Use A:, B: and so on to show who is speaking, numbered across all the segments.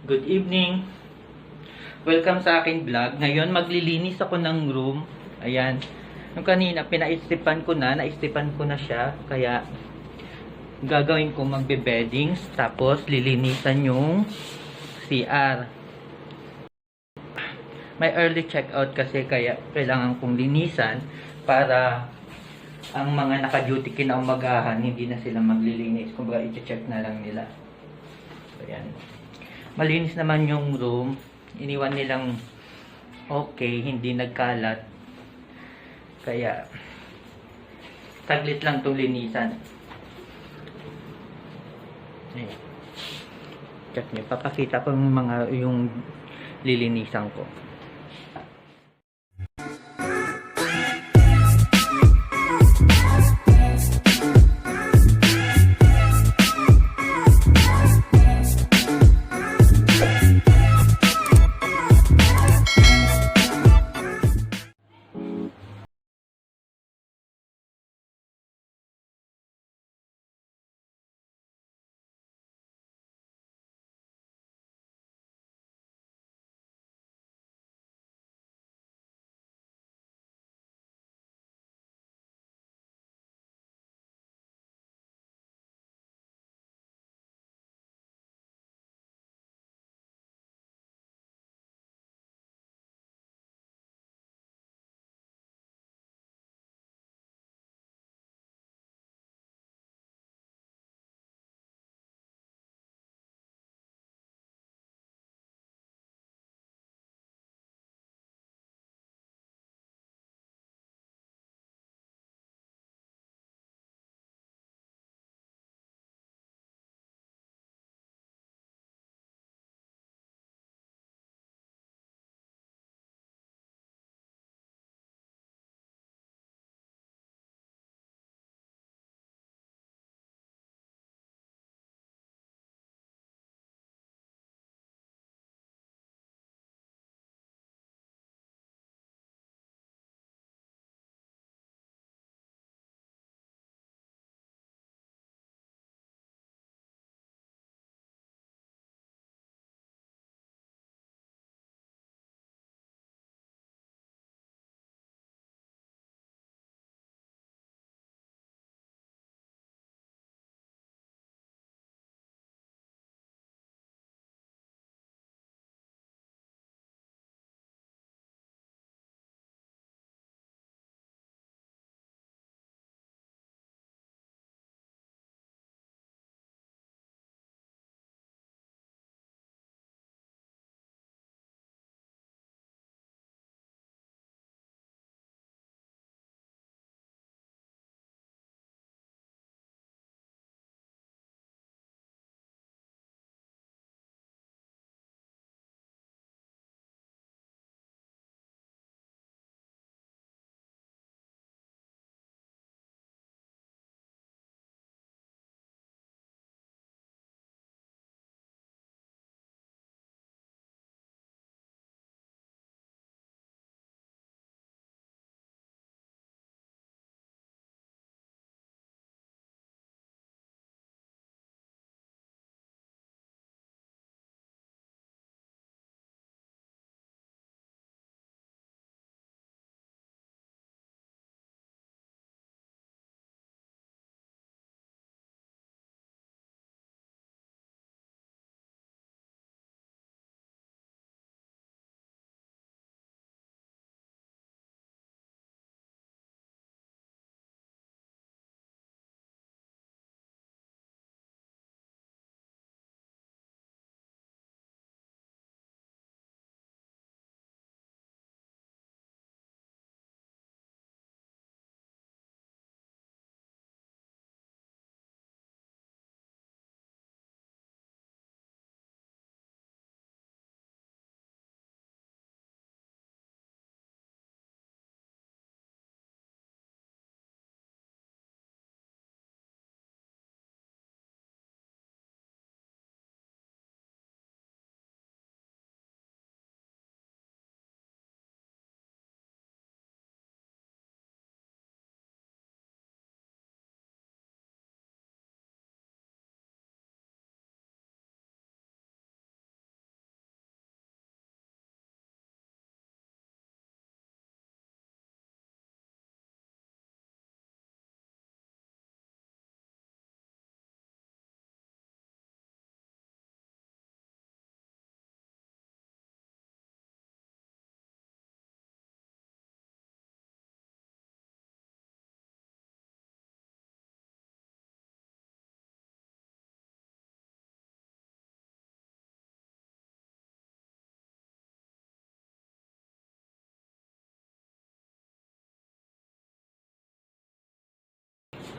A: Good evening. Welcome sa aking vlog. Ngayon maglilinis ako ng room. Ayan. Yung kanina pinaistipan ko na siya. Kaya gagawin ko magbe-beddings tapos lilinisan yung CR. May early checkout kasi kaya kailangan kong linisan para ang mga naka-duty kinaumagahan hindi na sila maglilinis. Kumbaga i-check na lang nila. Ayan. Malinis naman yung room. Iniwan nilang okay, hindi nagkalat. Kaya taglit lang itong linisan. Ayan. Check nyo. Papakita ko yung lilinisan ko.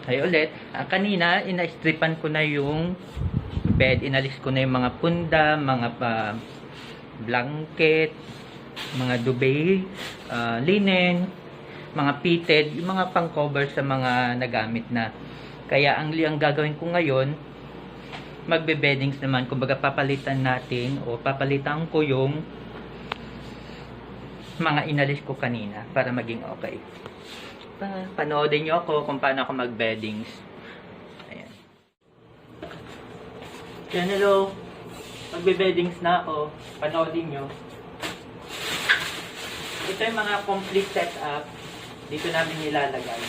A: Ay ulit, kanina ina-stripan ko na yung bed, inalis ko na yung mga punda, mga blanket, mga duvet, linen, mga pitted, yung mga pang-cover sa mga nagamit na. Kaya ang gagawin ko ngayon, magbe-beddings naman, kumbaga papalitan natin o papalitan ko yung mga inalis ko kanina para maging okay. Panoodin nyo ako kung paano ako mag-beddings. Ayan. Yan, hello. Magbe-beddings na ako. Panoodin nyo. Ito yung mga complete setup. Dito namin nilalagay.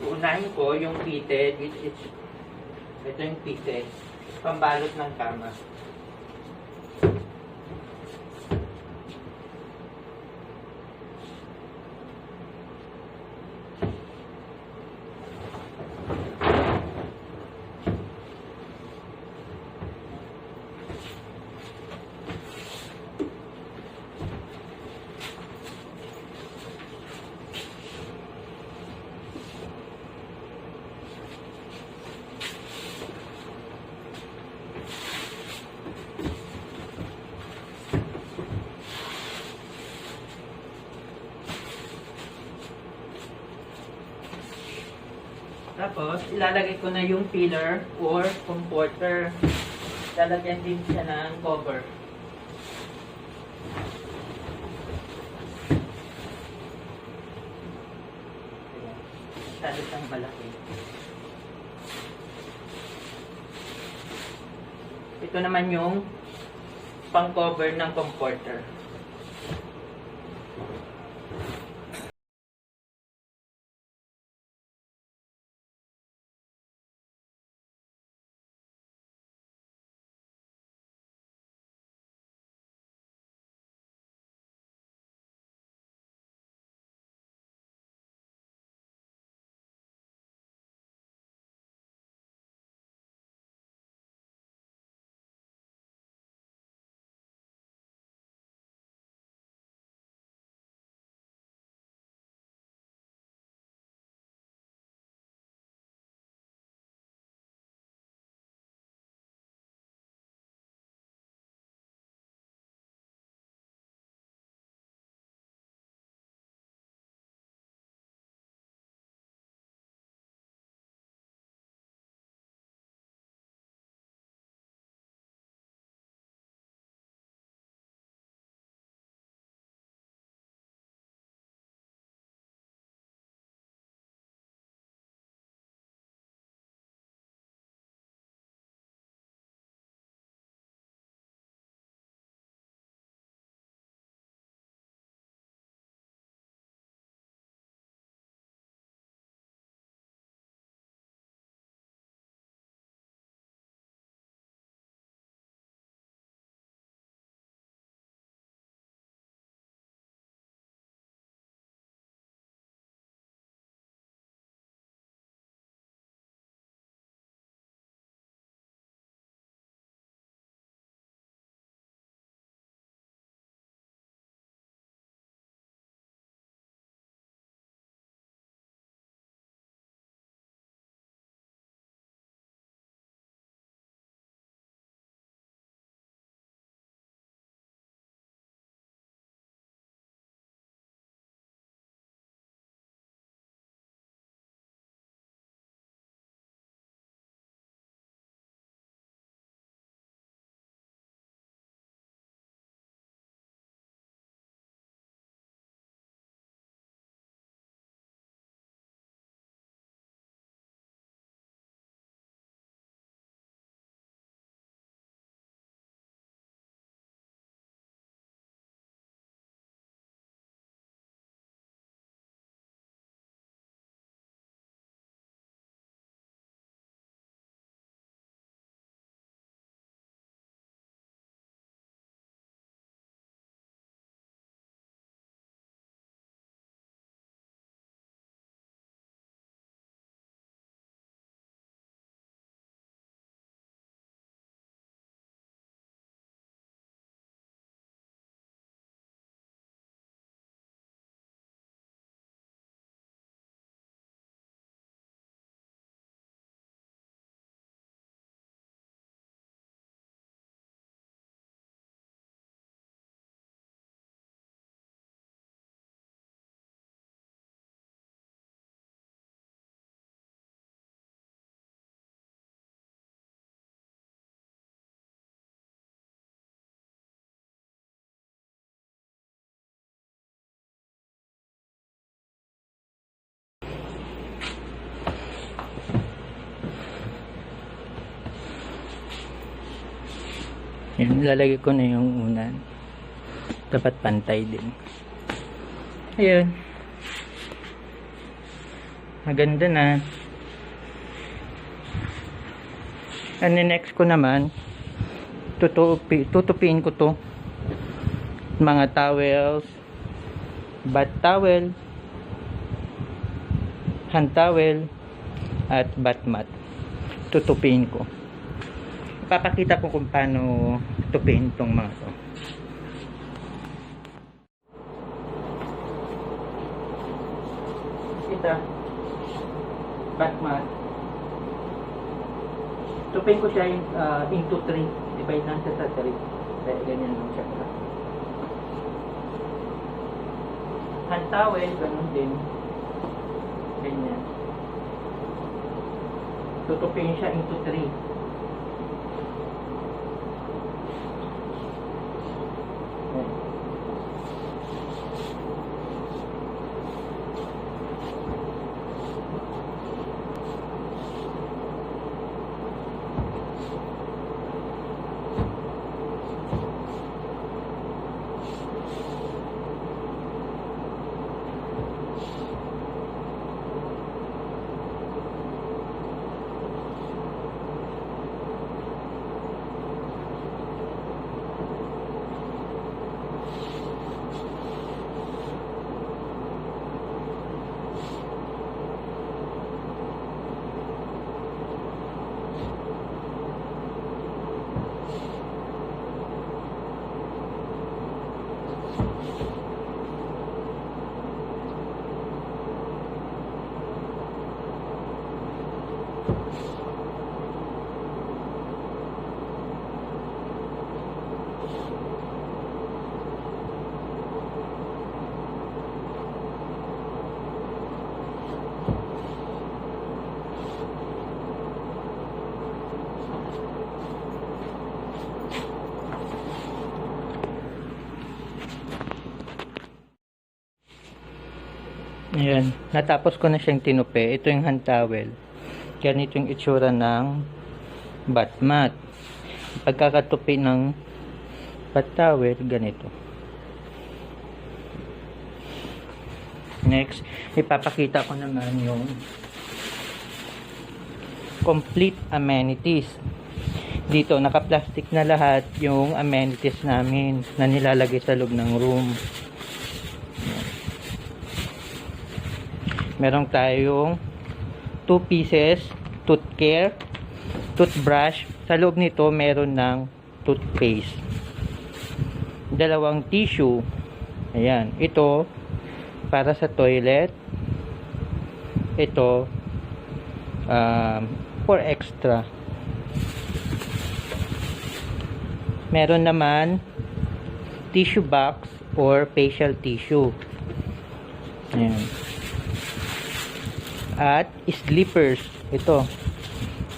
A: Unahin ko yung fitted, which is ito yung fitted, pambalot ng kama. Tapos, ilalagay ko na yung pillar or comforter. Lalagyan din siya ng cover. Masyado siyang malaki. Ito naman yung pang-cover ng comforter. Yan, lalagay ko na yung unan. Dapat pantay din. Ayun. Maganda na. And the next ko naman, tutupiin ko to. Mga towels, bath towel, hand towel, at bath mat. Tutupiin ko. Papakita ko kung paano tupiin tong mga to. Kita, bath mat. Tupiin ko siya into 3. Divide lang siya sa 3. Kaya ganyan lang siya. Hand towel, ganun din. Ganyan. Tutupiin siya into 3. Ayan, natapos ko na siyang tinupi. Ito yung hand towel. Ganito yung itsura ng bath mat. Pagkakatupi ng bath towel, ganito. Next, ipapakita ko naman yung complete amenities. Dito, naka-plastic na lahat yung amenities namin na nilalagay sa loob ng room. Meron tayong 2 pieces tooth care, toothbrush. Sa loob nito meron ng toothpaste, 2 tissue. Ayan, ito para sa toilet, ito for extra. Meron naman tissue box or facial tissue. Ayan. At slippers. Ito.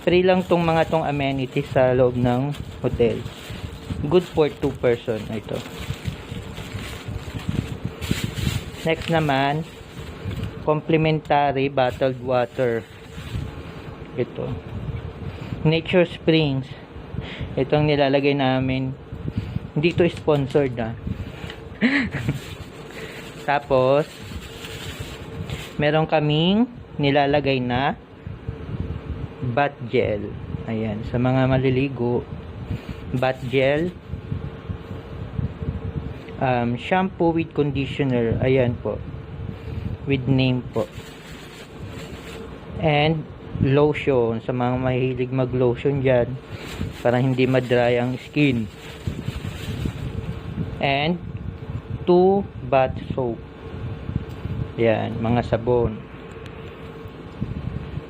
A: Free lang tong mga tong amenities sa loob ng hotel. Good for 2 person. Ito. Next naman, complimentary bottled water. Ito. Nature Springs. Itong nilalagay namin. Hindi to sponsored na. Tapos, meron kaming nilalagay na bath gel. Ayan, sa mga maliligo, bath gel, shampoo with conditioner. Ayan po, with name po. And lotion, sa mga mahilig mag lotion dyan, para hindi madry ang skin. And 2 bath soap. Yan, mga sabon.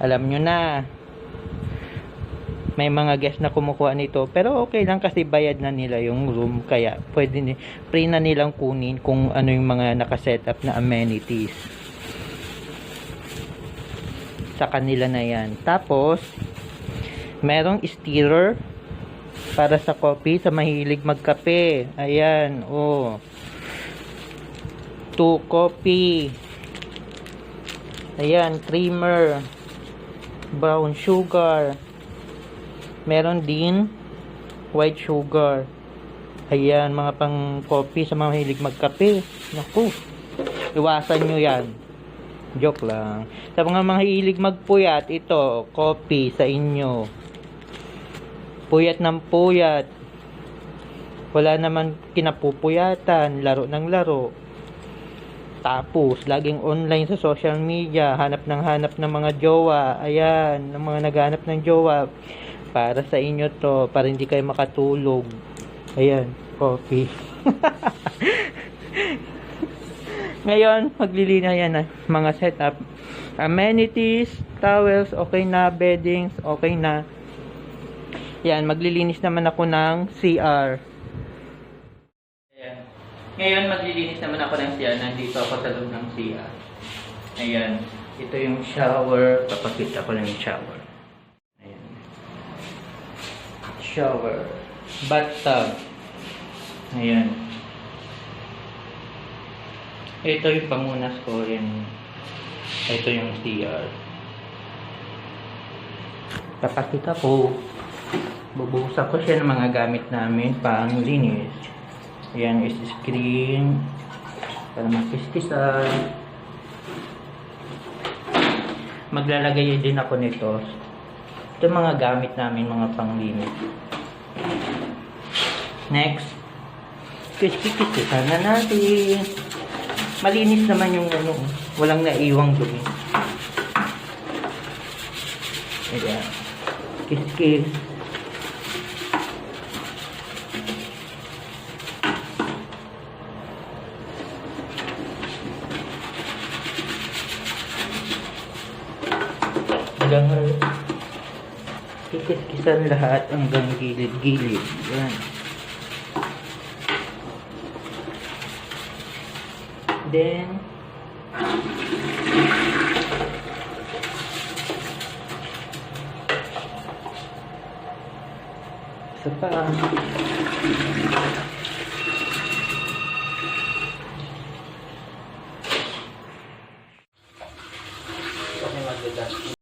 A: Alam nyo na, may mga guest na kumukuha nito, pero okay lang kasi bayad na nila yung room, kaya pwede free na nilang kunin kung ano yung mga nakasetup na amenities sa kanila na yan. Tapos merong stirrer para sa coffee, sa mahilig magkape. Ayan, 2 coffee. Ayan, creamer, brown sugar. Meron din white sugar. Ayan, mga pang coffee sa mga mahilig magkape. Naku, iwasan nyo yan. Joke lang. Sa mga mahilig magpuyat, ito, coffee sa inyo. Puyat ng puyat. Wala naman kinapupuyatan, laro ng laro. Tapos, laging online sa social media, hanap ng mga jowa. Ayan, ng mga naghanap ng jowa. Para sa inyo to, para hindi kayo makatulog. Ayan, coffee. Ngayon, maglilinis yan mga setup. Amenities, towels, okay na. Beddings, okay na. Yan, maglilinis naman ako ng CR. Ayan. Ngayon, maglilinis naman ako ng CR. Nandito ako sa loob ng CR. Ayan. Ito yung shower. Papakita ko lang yung shower. Ayan. Shower. Bathtub. Ayan. Ito yung pangunas ko. Yan. Ito yung CR. Papakita ko. Bubuhusan ko siya ng mga gamit namin pang linis. Ayan is screen. Para makiskisan. Maglalagay din ako nito. Ito mga gamit namin, mga pang linis. Next. Kiskisan na natin. Malinis naman yung ano, walang naiwang dumi. Ayan. Kiskis. Hanggang kikiskisan lahat hanggang gilid-gilid. Ayan. Then, isa pa. Okay, magdadas.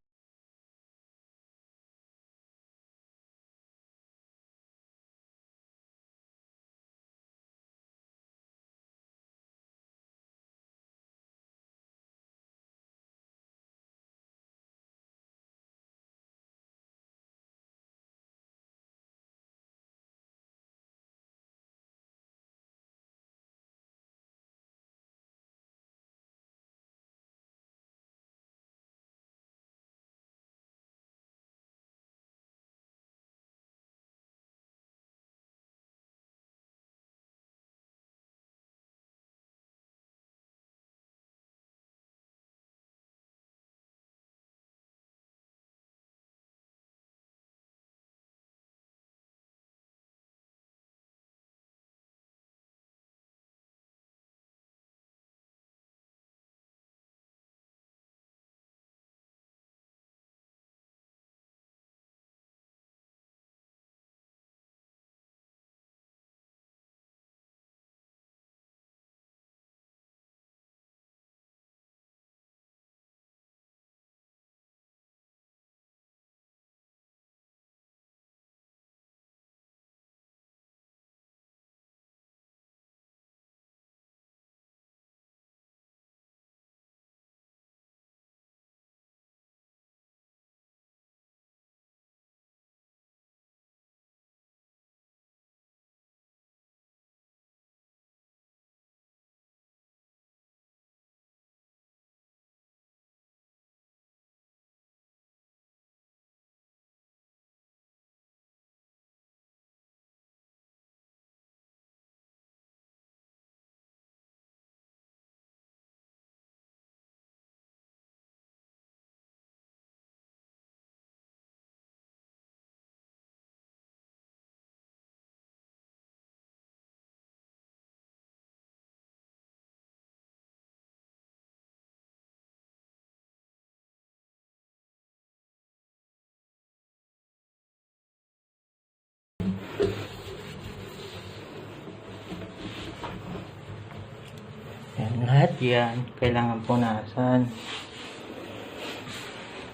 A: Yan, lahat yan kailangan punasan.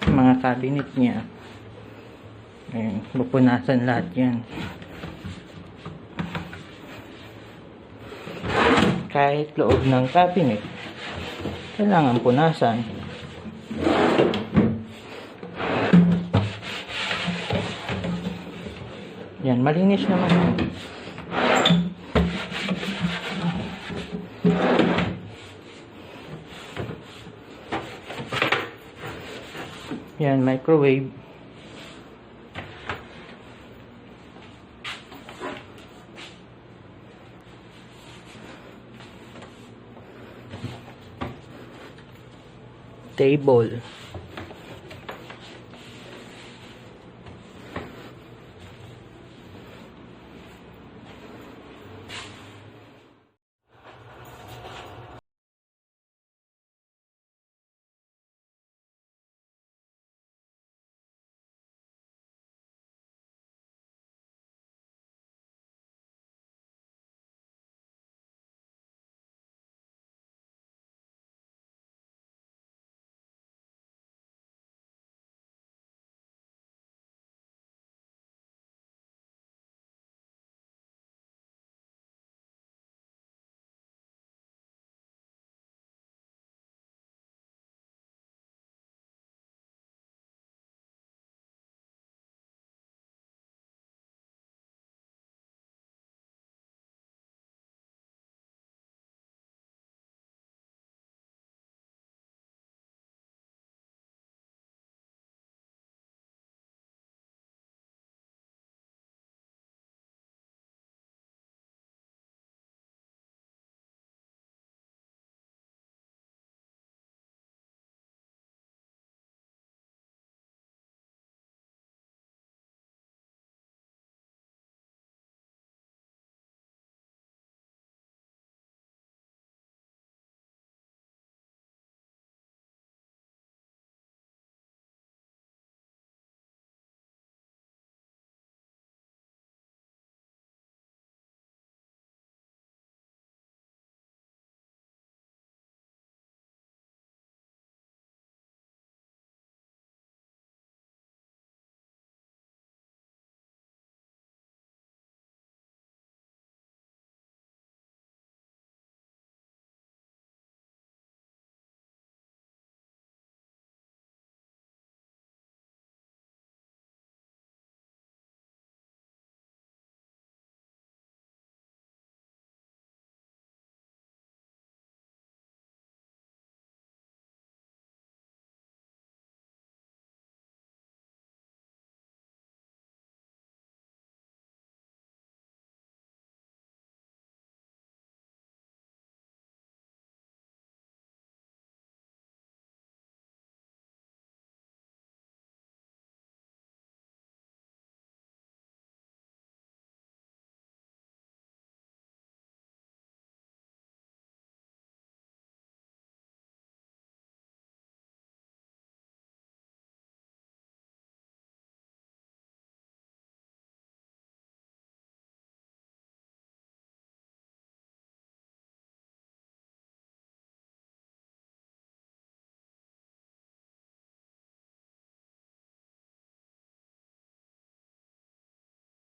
A: Mga cabinet niya, ayan, pupunasan lahat yan. kahit loob ng cabinet, kailangan punasan. Yan, malinis naman yun. Yan, microwave. Table.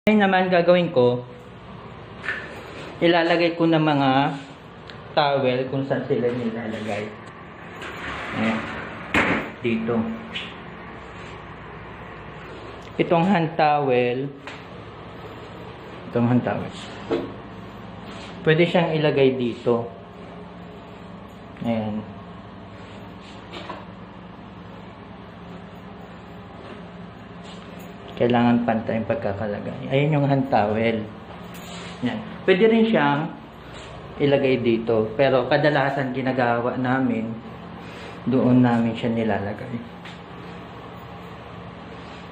A: Ngayon naman gagawin ko, ilalagay ko ng mga towel kung saan sila nilalagay. Ayan. Dito. Itong hand towel. Itong hand towel. Pwede siyang ilagay dito. Ayan. Kailangan pantay yung pagkakalagay. Ayun yung hand towel. Yan. Pwede rin siyang ilagay dito. Pero kadalasan ginagawa namin, doon namin siya nilalagay.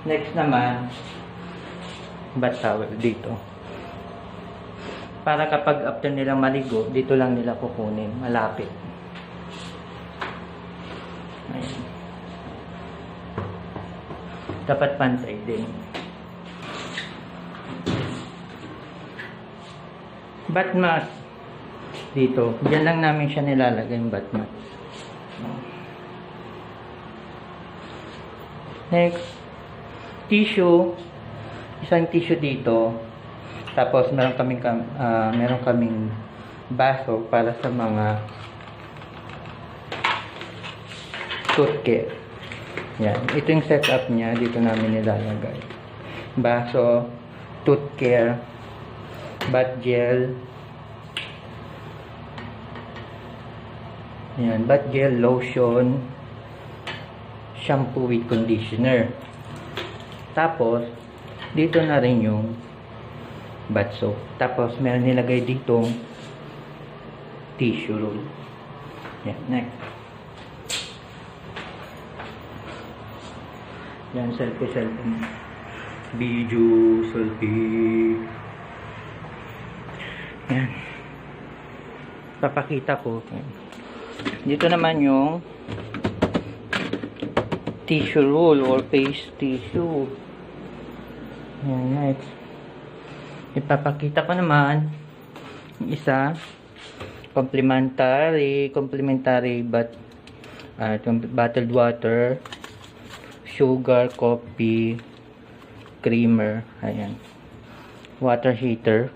A: Next naman, bath towel dito. Para kapag after nilang maligo, dito lang nila kukunin. Malapit. Ayan. Dapat pantay din. Bath mat. Dito. Diyan lang namin siya nilalagay yung bath mat. Next. Tissue. Isang tissue dito. Tapos meron kaming baso para sa mga toothcare. Yan. Ito yung setup niya. Dito namin nilalagay. Baso, toothcare, bath gel. Yan. Bath gel, lotion, shampoo with conditioner. Tapos, dito na rin yung bath soap. Tapos, meron nilagay ditong tissue roll. Yan. Next. Yan, selfie. Video, selfie. Yan. Papakita ko. Dito naman yung tissue roll or face tissue. Yan, next. Ipapakita ko naman yung isa. Complimentary bottled water, sugar, coffee, creamer, ayan, water heater,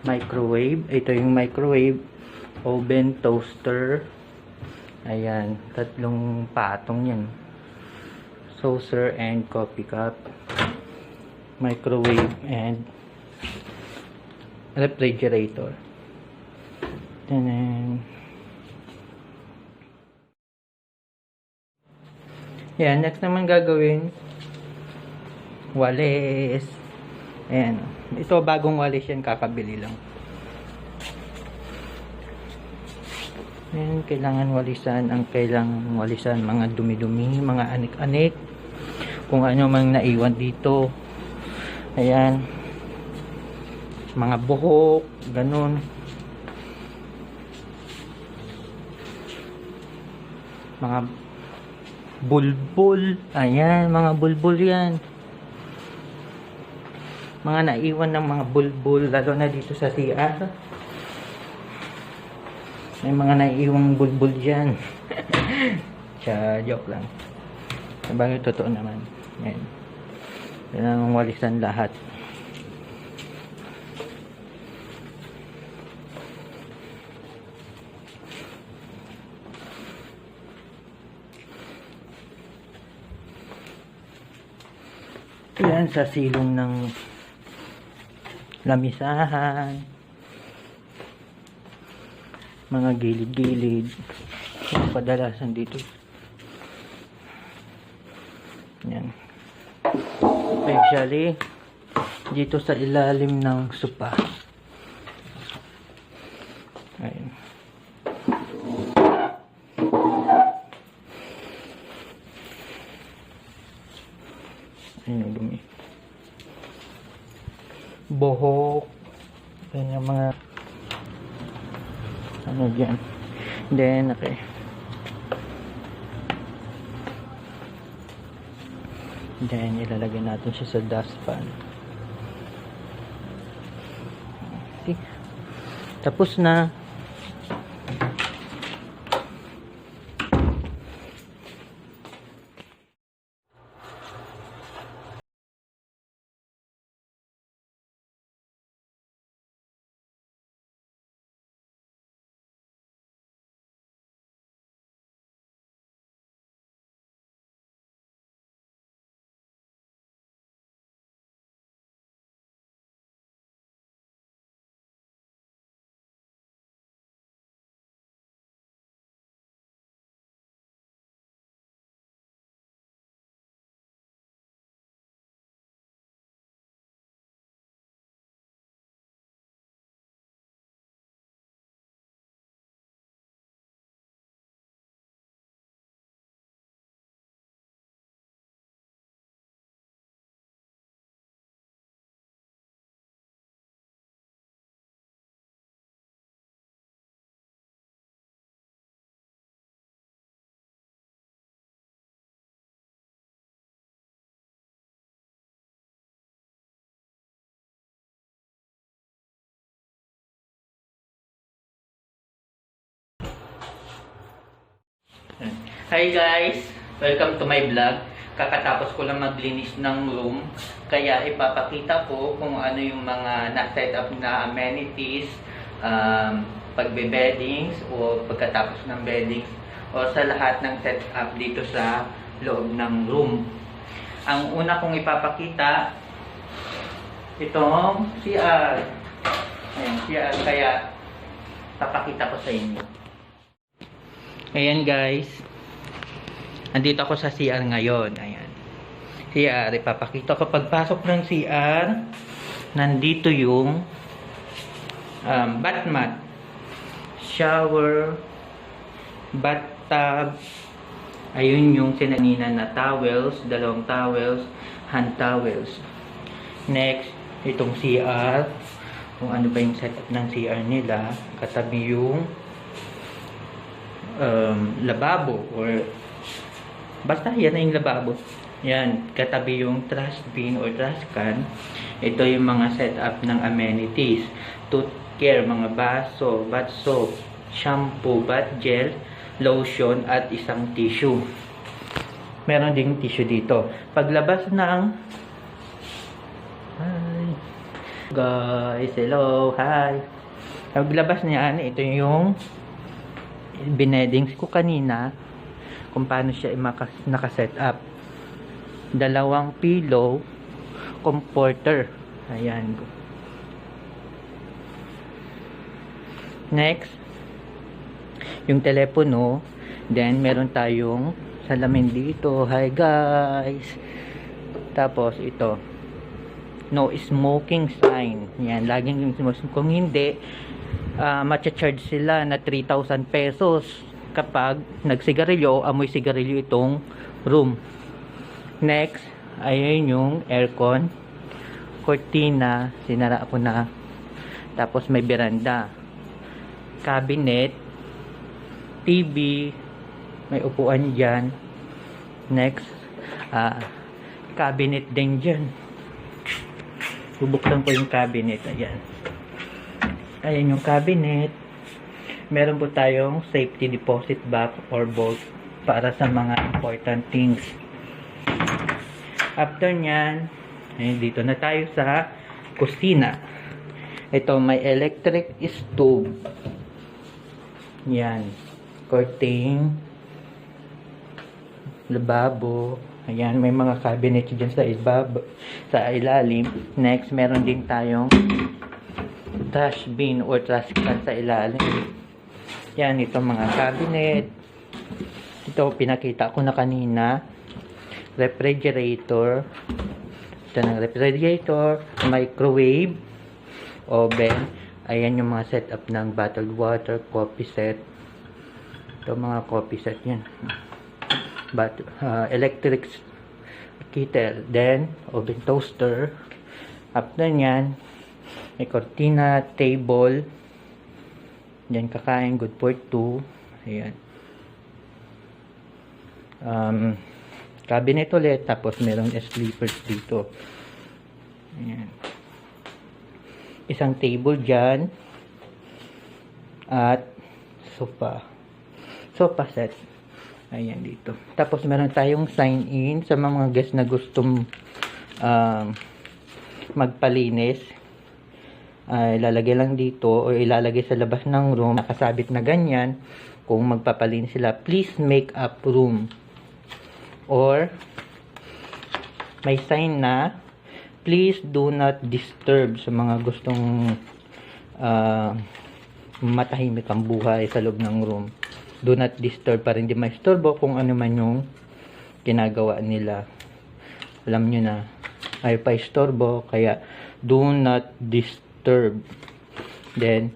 A: microwave, ito yung microwave, oven, toaster, ayan, tatlong patong yan, saucer and coffee cup, microwave and refrigerator. Then, yan, next naman gagawin, walis. Ayan. Ito, bagong walis yan, kakabili lang. Ayan, kailangan walisan. Ang kailangan walisan, mga dumi-dumi, mga anik-anik. Kung ano mang naiwan dito. Ayan. Mga buhok, ganun. Mga bulbul. Ayan, mga bulbul yan. Mga naiwan ng mga bulbul, lalo na dito sa CR. May mga naiwang bulbul dyan. Joke lang. Sabagay, totoo naman. Ayan. Kailangan walisan lahat. Yan sa silong ng lamisahan, mga gilid-gilid, kadalasan dito. Yan. Especially dito sa ilalim ng sopa. Ayan. Ayun, dumi. Buhok. Ayan yung mga ano dyan. Then, okay. Then, ilalagay natin siya sa dustpan. Okay. Tapos na. Hi guys! Welcome to my vlog. kakatapos ko lang maglinis ng room. Kaya ipapakita ko kung ano yung mga na-set up na amenities, pagbe-beddings o pagkatapos ng beddings o sa lahat ng setup dito sa loob ng room. Ang una kong ipapakita, itong CR. Ayan, CR. Kaya papakita ko sa inyo. Ayan guys. Andito ako sa CR ngayon. Ayan. CR. Ipapakita ko pagpasok ng CR. Nandito yung bath mat, shower, bathtub. Ayun yung sinanina na towels, dalawang towels, hand towels. Next, itong CR. Kung ano ba yung setup ng CR nila. Katabi yung lababo or basta yan na yung lababo. Yan, katabi yung trash bin or trash can. Ito yung mga setup ng amenities. Tooth care, mga baso, bath soap, shampoo, bath gel, lotion, at isang tissue. Meron ding tissue dito. Paglabas ng hi guys, hello, hi. Paglabas niyan, ito yung binedings ko kanina kung paano siya nakaset up. Dalawang pillow, comforter. Ayan. Next, yung telepono. Then, meron tayong salamin dito. Hi guys! Tapos, ito. No smoking sign. Yan, laging yung smoking. Kung hindi, matcha-charge sila na 3,000 pesos kapag nagsigarilyo, amoy sigarilyo itong room. Next, ayun yung aircon. Cortina, sinara ko na. Tapos, may veranda. Cabinet, TV, may upuan dyan. Next, cabinet din dyan. Bubuksan ko yung cabinet. Ayan. Ayan yung cabinet. Meron po tayong safety deposit box or vault para sa mga important things. After nyan, ayun, dito na tayo sa kusina. Ito, may electric stove. Yan. Curtain. Lababo. Ayan, may mga cabinet dyan sa ilalim. Next, meron din tayong trash bin or trash can sa ilalim. Yan, ito mga cabinet. Ito, pinakita ko na kanina. Refrigerator. Ito ng refrigerator. Microwave. Oven. Ayan yung mga setup ng bottled water, coffee set. Ito mga coffee set yan. Electric kettle. Then, oven toaster. After nyan, may cortina, table. Yan, kakain. Good for 2. Ayan. Cabinet ulit. Tapos, merong sleepers dito. Ayan. Isang table dyan. At sofa. Sofa set. Ayan dito. Tapos meron tayong sign in sa mga guests na gustong magpalinis. Ilalagay lang dito o ilalagay sa labas ng room. Nakasabit na ganyan. Kung magpapalinis sila, please make up room. Or may sign na please do not disturb sa mga gustong matahimik ang buhay sa loob ng room. Do not disturb para hindi maistorbo kung ano man yung ginagawa nila. Alam nyo na, ay paistorbo, kaya do not disturb. Then,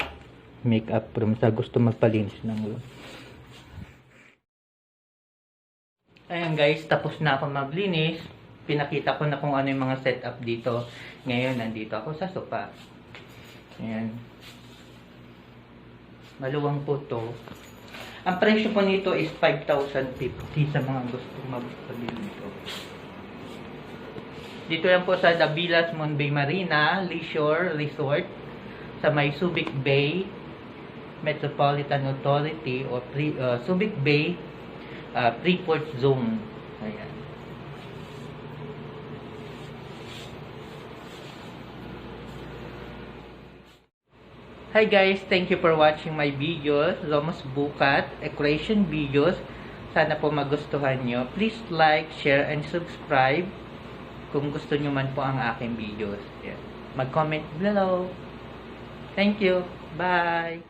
A: make up room sa gusto magpalinis ng room. Ayan guys, tapos na ako maglinis. Pinakita ko na kung ano yung mga setup dito. Ngayon, nandito ako sa sofa. Ayan. Maluwang po to. Ang presyo po nito is 5,050 sa mga gusto magpabili nito. Dito yan po sa Davilas Monbay Marina Leisure Resort sa may Subic Bay Metropolitan Authority o Subic Bay Freeport Zone. Ayan. Hi guys, thank you for watching my videos, Lomos Bukat, Equation videos. Sana po magustuhan nyo. Please like, share, and subscribe kung gusto nyo man po ang aking videos. Yeah. Mag-comment below. Thank you. Bye!